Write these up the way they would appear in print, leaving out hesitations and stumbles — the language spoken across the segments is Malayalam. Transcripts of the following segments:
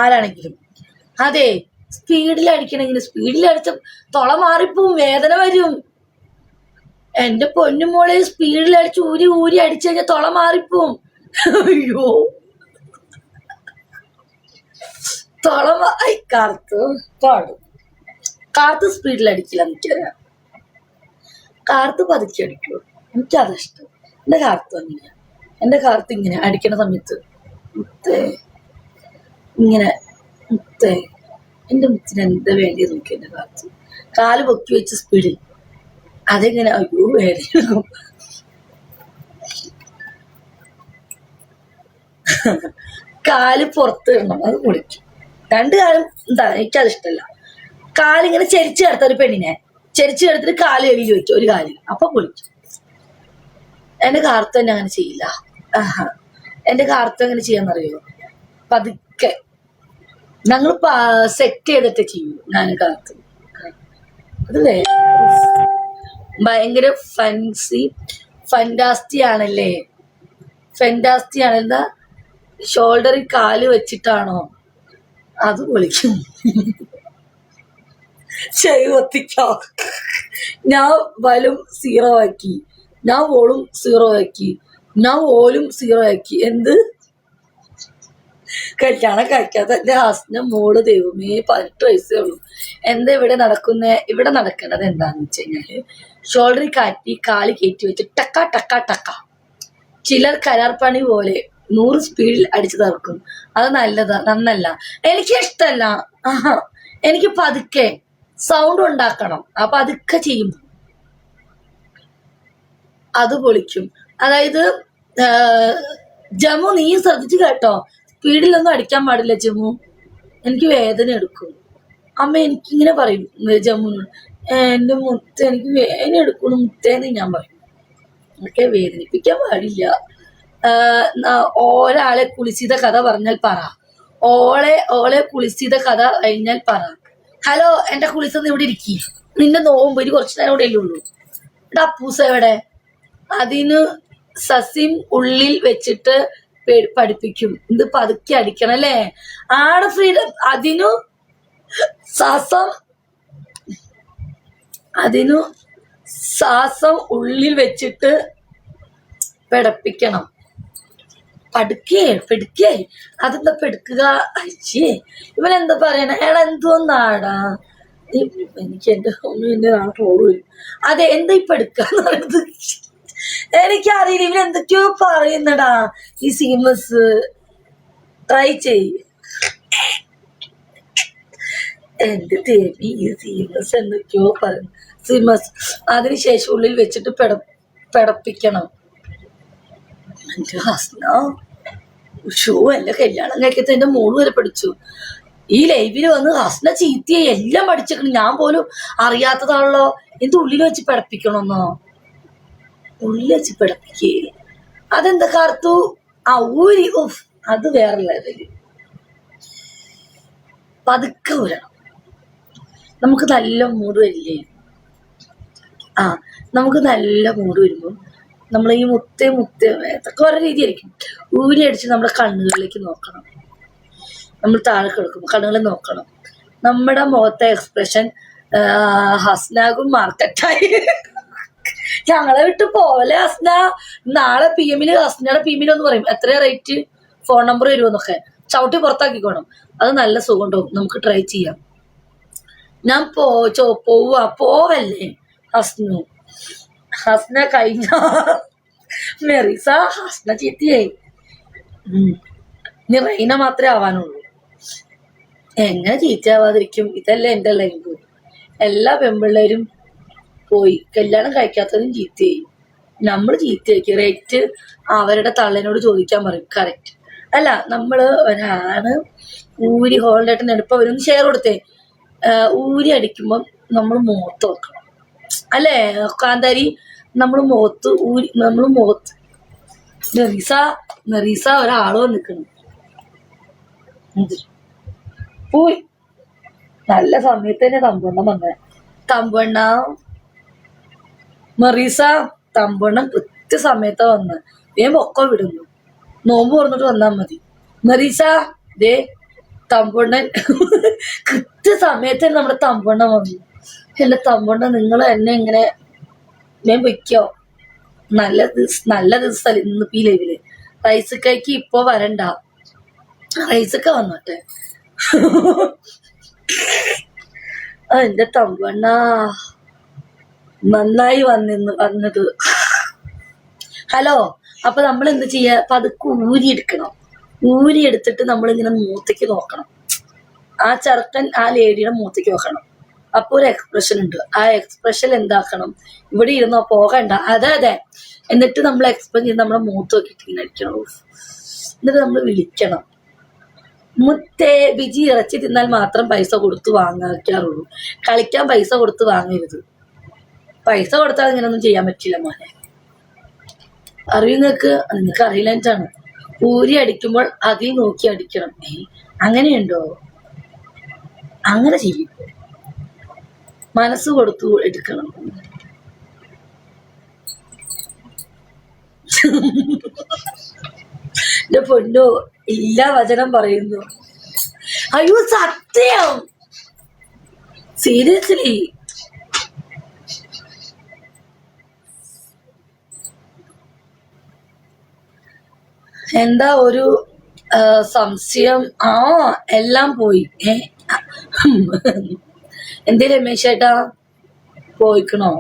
ആരാണെങ്കിലും. അതെ, സ്പീഡിൽ അടിക്കണമെങ്കിൽ സ്പീഡിൽ അടിച്ച തൊള മാറിപ്പോവും, വേദന വരും. എന്റെ പൊന്നുമോളെ സ്പീഡിൽ അടിച്ച് ഊരി ഊരി അടിച്ചു കഴിഞ്ഞാൽ തൊള മാറിപ്പോവും. അയ്യോ കാർത്ത് സ്പീഡിൽ അടിക്കില്ല, എനിക്കറിയാം. കാർത്ത് പതുക്കി അടിക്കൂ, എനിക്കതിഷ്ടം. എന്റെ കാർത്ത് അങ്ങനെയാ. എന്റെ കാർത്ത് ഇങ്ങനെ അടിക്കണ സമയത്ത് മുത്തേ ഇങ്ങനെ മുത്തേ, എന്റെ മുത്തിന് എന്താ വേണ്ടി നോക്കി. എന്റെ കാർത്ത് കാല് പൊക്കി വെച്ച് സ്പീഡിൽ അതെങ്ങനെ, അയ്യോ വേദന. കാല് പുറത്ത് ഇടണം, അത് പൊളിക്കും. രണ്ടു കാലം എന്താ എനിക്കതിഷ്ടല്ല. കാലിങ്ങനെ ചെരിച്ചു കിടത്ത ഒരു പെണ്ണിനെ ചെരിച്ചു കിടത്തിട്ട് കാല് എഴുതി വെക്കും ഒരു കാലിൽ, അപ്പൊ പൊളിക്കും. എന്റെ കാർത്ത് തന്നെ അങ്ങനെ ചെയ്യില്ല. എന്റെ കാർത്ത് എങ്ങനെ ചെയ്യാന്നറിയോ? പതുക്കെ ഞങ്ങൾ സെറ്റ് ചെയ്തിട്ട് ചെയ്യൂ. ഞാൻ കാർത്ത് അത് ഭയങ്കര ഫന്റാസ്റ്റി ആണല്ലേ. ഫെന്റാസ്റ്റി ആണെന്താ? ഷോൾഡറിൽ കാല് വെച്ചിട്ടാണോ? അത് പൊളിക്കും. ചെയ്വത്തിക്കോ. ഞാൻ വലും 0 ആക്കി, ഞാൻ വോളും 0 ആക്കി, ഞാൻ ഓലും 0 ആക്കി. എന്ത് കല്യാണം കഴിക്കാത്ത എന്റെ ഹസ്ബൻഡ് മോള് ദൈവമേ 18 വയസ്സേ ഉള്ളൂ. എന്താ ഇവിടെ ഇവിടെ നടക്കേണ്ടത് എന്താന്ന് വെച്ച് കഴിഞ്ഞാല് ഷോൾഡറിൽ കാറ്റി കാല് കയറ്റി വെച്ച് ടക്ക ടക്ക ടക്ക. ചിലർ കരാർ പണി പോലെ 100 സ്പീഡിൽ അടിച്ചു തറക്കും. അത് നന്നല്ല, എനിക്ക് ഇഷ്ടല്ല. എനിക്ക് പതുക്കെ സൗണ്ട് ഉണ്ടാക്കണം. അപ്പൊ പതുക്കെ ചെയ്യും, അത് പൊളിക്കും. അതായത് ജമ്മു നീ ശ്രദ്ധിച്ചു കേട്ടോ, സ്പീഡിലൊന്നും അടിക്കാൻ പാടില്ല ജമ്മു, എനിക്ക് വേദന എടുക്കും. അമ്മ എനിക്കിങ്ങനെ പറയും ജമ്മു, എന്റെ മുത്ത് എനിക്ക് വേദന എടുക്കണം മുത്തേന്ന് ഞാൻ പറയും. ഒക്കെ വേദനിപ്പിക്കാൻ പാടില്ല. ഒരാളെ കുളിച്ചിത കഥ പറഞ്ഞാൽ പറ, ഓളെ കുളിച്ചിത കഥ കഴിഞ്ഞാൽ പറ. ഹലോ, എന്റെ കുളിച്ചത് ഇവിടെ ഇരിക്കി, നിന്റെ നോമ്പ് ഇനി കുറച്ച് നേരം ഇവിടെ ഉള്ളൂ. എന്റെ അപ്പൂസ എവിടെ? അതിന് സസ്യം ഉള്ളിൽ വെച്ചിട്ട് പഠിപ്പിക്കും. ഇത് പതുക്കെ അടിക്കണം അല്ലേ? ആടെ ഫ്രീഡം. അതിനു ശ്വാസം ഉള്ളിൽ വെച്ചിട്ട് പിടപ്പിക്കണം. പെടുക്കേ അതെന്താ പെടുക്കുക? അയ്യേ, ഇവനെന്താ പറയണ? എടാ എന്തോന്നാടാ, എനിക്ക് എന്റെ എന്റെ നാട്ടിൽ ഓടും. അതെ, എന്താ ഈ പെടുക്കാന്ന് പറയുന്നത്? എനിക്കറിയില്ല, ഇവനെന്തൊക്കെയോ പറയുന്നടാ. ഈ സീമസ് ട്രൈ ചെയ്. എന്റെ ദേവി, ഈ സീമസ് എന്തൊക്കെയോ പറയുന്നു. സീമസ് അതിനുശേഷം ഉള്ളിൽ വെച്ചിട്ട് പിടപ്പിക്കണം. എന്റെ ഹസ്ന എന്റെ കല്യാണം കഴിക്കത്തെ എന്റെ മോള് വരെ പഠിച്ചു. ഈ ലൈവില് വന്ന് ഹസ്ന ചീത്തിയെ എല്ലാം പഠിച്ചേക്കണം. ഞാൻ പോലും അറിയാത്തതാണല്ലോ. എന്ത് ഉള്ളിൽ വെച്ച് പിടപ്പിക്കണമെന്നോ? ഉള്ളിൽ വെച്ച് പിടപ്പിക്കേ, അതെന്താ കാർത്തു? ഊരി, അത് വേറെ ലെവല്. പതുക്കെ ഊരണം. നമുക്ക് നല്ല മൂഡ് വരില്ലേ? നമുക്ക് നല്ല മൂഡ് വരുമ്പോൾ നമ്മൾ ഈ മുത്തേ ഇതൊക്കെ ഓരോ രീതിയായിരിക്കും. ഊരി അടിച്ച് നമ്മുടെ കണ്ണുകളിലേക്ക് നോക്കണം. നമ്മൾ താഴെ കിടക്കുമ്പോൾ കണ്ണുകളിൽ നോക്കണം. നമ്മുടെ മുഖത്തെ എക്സ്പ്രഷൻ ഹസ്നാകും മാർക്കറ്റായി. ഞങ്ങളെ വിട്ട് പോലെ ഹസ്ന. നാളെ PM ഹസ്നയുടെ PM ഒന്ന് പറയും എത്രയാ റേറ്റ്, ഫോൺ നമ്പർ വരുമെന്നൊക്കെ. ചവിട്ടി പുറത്താക്കിക്കോണം. അത് നല്ല സുഖം ഉണ്ടാവും. നമുക്ക് ട്രൈ ചെയ്യാം. ഞാൻ പോവല്ലേ ഹസ്ന കഴിഞ്ഞ മെറീസ ഹസ്ന ചീത്തിയായി. ഇനി റൈന മാത്രമേ ആവാനുള്ളൂ. എങ്ങനെ ചീത്തയാവാതിരിക്കും? ഇതല്ലേ എന്റെ ലൈഫ്. എല്ലാ പെൺപിള്ളേരും പോയി, കല്യാണം കഴിക്കാത്തതും ചീത്തയായി. നമ്മൾ ചീത്തയാക്കി റേറ്റ് അവരുടെ തള്ളനോട് ചോദിക്കാൻ പറയും. കറക്റ്റ് അല്ല? നമ്മള് ഒരാണ് ഊരി ഹോളിഡേട്ടൻ എടുപ്പം അവരൊന്ന് ഷെയർ കൊടുത്തേ. ഊരി അടിക്കുമ്പം നമ്മൾ മുഖത്ത് വെക്കണം അല്ലേ കാന്താരി? നമ്മൾ മുഖത്ത് മെറീസ ഒരാള് വന്നിക്കണം. പോയി നല്ല സമയത്ത് തന്നെ തമ്പണ്ണം വന്ന. മെറീസ തമ്പണ്ണം കൃത്യസമയത്താ വന്ന്. വേഗം ഒക്കെ വിടുന്നു. നോമ്പ് തുറന്നിട്ട് വന്നാൽ മതി. മെറീസ ദേ തമ്പുണ്ണൻ കൃത്യസമയത്ത് തന്നെ നമ്മുടെ തമ്പുണ്ണൻ വന്നു. എന്റെ തമ്പുണ്ണൻ, നിങ്ങൾ എന്നെ ഇങ്ങനെ ഞാൻ വെക്കോ, നല്ല ദിവസം ഇന്ന് ഈ ലൈവില്. റൈസക്കായ്ക്ക് ഇപ്പൊ വരണ്ട, റൈസക്ക വന്നോട്ടെ. എന്റെ തമ്പണ്ണ നന്നായി വന്നത്. ഹലോ. അപ്പൊ നമ്മൾ എന്ത് ചെയ്യാ, പതുക്കെ ഊരിയെടുക്കണം. ഊരിയെടുത്തിട്ട് നമ്മളിങ്ങനെ മൂത്തേക്ക് നോക്കണം. ആ ചെറുക്കൻ ആ ലേഡിയുടെ മൂത്തേക്ക് നോക്കണം. അപ്പൊ ഒരു എക്സ്പ്രഷൻ ഉണ്ട്. ആ എക്സ്പ്രഷൻ എന്താക്കണം, ഇവിടെ ഇരുന്നോ, പോകണ്ട, അതെ. എന്നിട്ട് നമ്മൾ എക്സ്പ്രഷൻ ചെയ്ത് നമ്മളെ മൂത്ത് നോക്കിയിട്ട് ഇങ്ങനെ അടിക്കണം. എന്നിട്ട് നമ്മൾ വിളിക്കണം, മുത്തേ ബിജി ഇറച്ചി തിന്നാൽ മാത്രം പൈസ കൊടുത്ത് വാങ്ങാറുള്ളൂ. കളിക്കാൻ പൈസ കൊടുത്ത് വാങ്ങരുത്. പൈസ കൊടുത്താൽ ഇങ്ങനൊന്നും ചെയ്യാൻ പറ്റില്ല മോനെ. നിങ്ങൾക്ക് അറിയില്ലായിട്ടാണ്. ഊരി അടിക്കുമ്പോൾ അതിൽ നോക്കി അടിക്കണം. അങ്ങനെയുണ്ടോ? അങ്ങനെ ചെയ്യും. മനസ്സ് കൊടുത്തു എടുക്കണം. എന്റെ പൊന്നോ, ഇല്ല വചനം പറയുന്നു. അയ്യോ സത്യം, സീരിയസ്ലി. എന്താ ഒരു സംശയം? എല്ലാം പോയി. എന്തേ രമേശ് ചേട്ടാ, പോയിക്കണോ?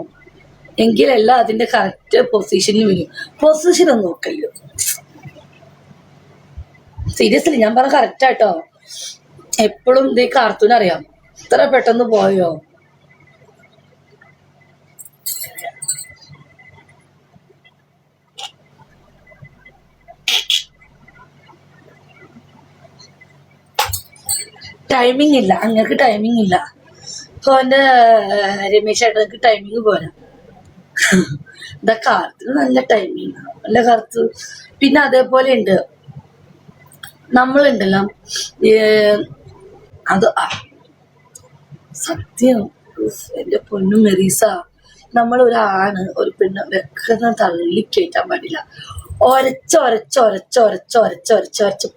എങ്കിലല്ല അതിന്റെ കറക്റ്റ് പൊസിഷനിൽ വരും. പൊസിഷൻ ഒന്നും നോക്കല്ലോ. സീരിയസ്ലി ഞാൻ പറഞ്ഞ കറക്റ്റ് ആട്ടോ. എപ്പോഴും ഇത് കാർട്ടൂൺ അറിയാം. ഇത്ര പെട്ടെന്ന് പോയോ? ടൈമിങ് ഇല്ല, അങ്ങക്ക് ടൈമിങ് ഇല്ല. ഇപ്പൊ എന്റെ രമേശ് ചേട്ടനക്ക് ടൈമിങ് പോരാ. ഇതാ കാർത്തിന് നല്ല ടൈമിങ്, നല്ല കാർത്ത്. പിന്നെ അതേപോലെ ഉണ്ട്, നമ്മളുണ്ടല്ലോ അത് സത്യം. എന്റെ പൊന്നും മെറീസ, നമ്മൾ ഒരാണ് ഒരു പെണ്ണ് വെക്കുന്ന തള്ളിക്കയറ്റാൻ പാടില്ല. ഒരച്ച്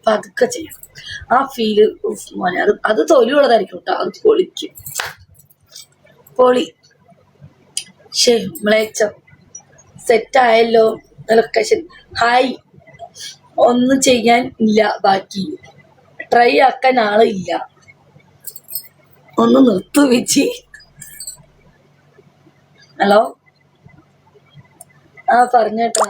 പതുക്കെ ചെയ്യണം. ആ ഫീല് മോനെ, അത് തൊലിയുള്ളതായിരിക്കും കേട്ടോ. അത് പൊളിക്കും, പൊളി. മ്ലേച്ചം സെറ്റായല്ലോ. Location hi. ഒന്നും ചെയ്യാൻ ഇല്ല, ബാക്കി ട്രൈ ആക്കാൻ ആളില്ല. ഒന്ന് നിർത്തു വെച്ചി. ഹലോ, പറഞ്ഞേട്ടാ.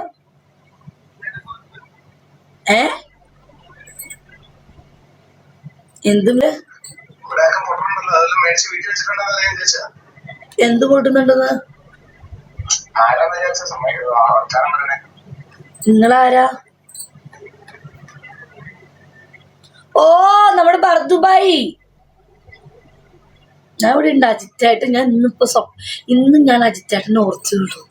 എന്തുണ്ട്? എന്ത് പൊട്ടുന്നുണ്ടെന്ന്? നിങ്ങളാരാ? ഓ, നമ്മുടെ ബർദുബായി. ഞാൻ ഇവിടെ ഉണ്ട് അജിത്തായിട്ട്. ഞാൻ ഇന്ന് ഞാൻ അജിത്തായിട്ടിനെ ഓർത്തുള്ളൂ.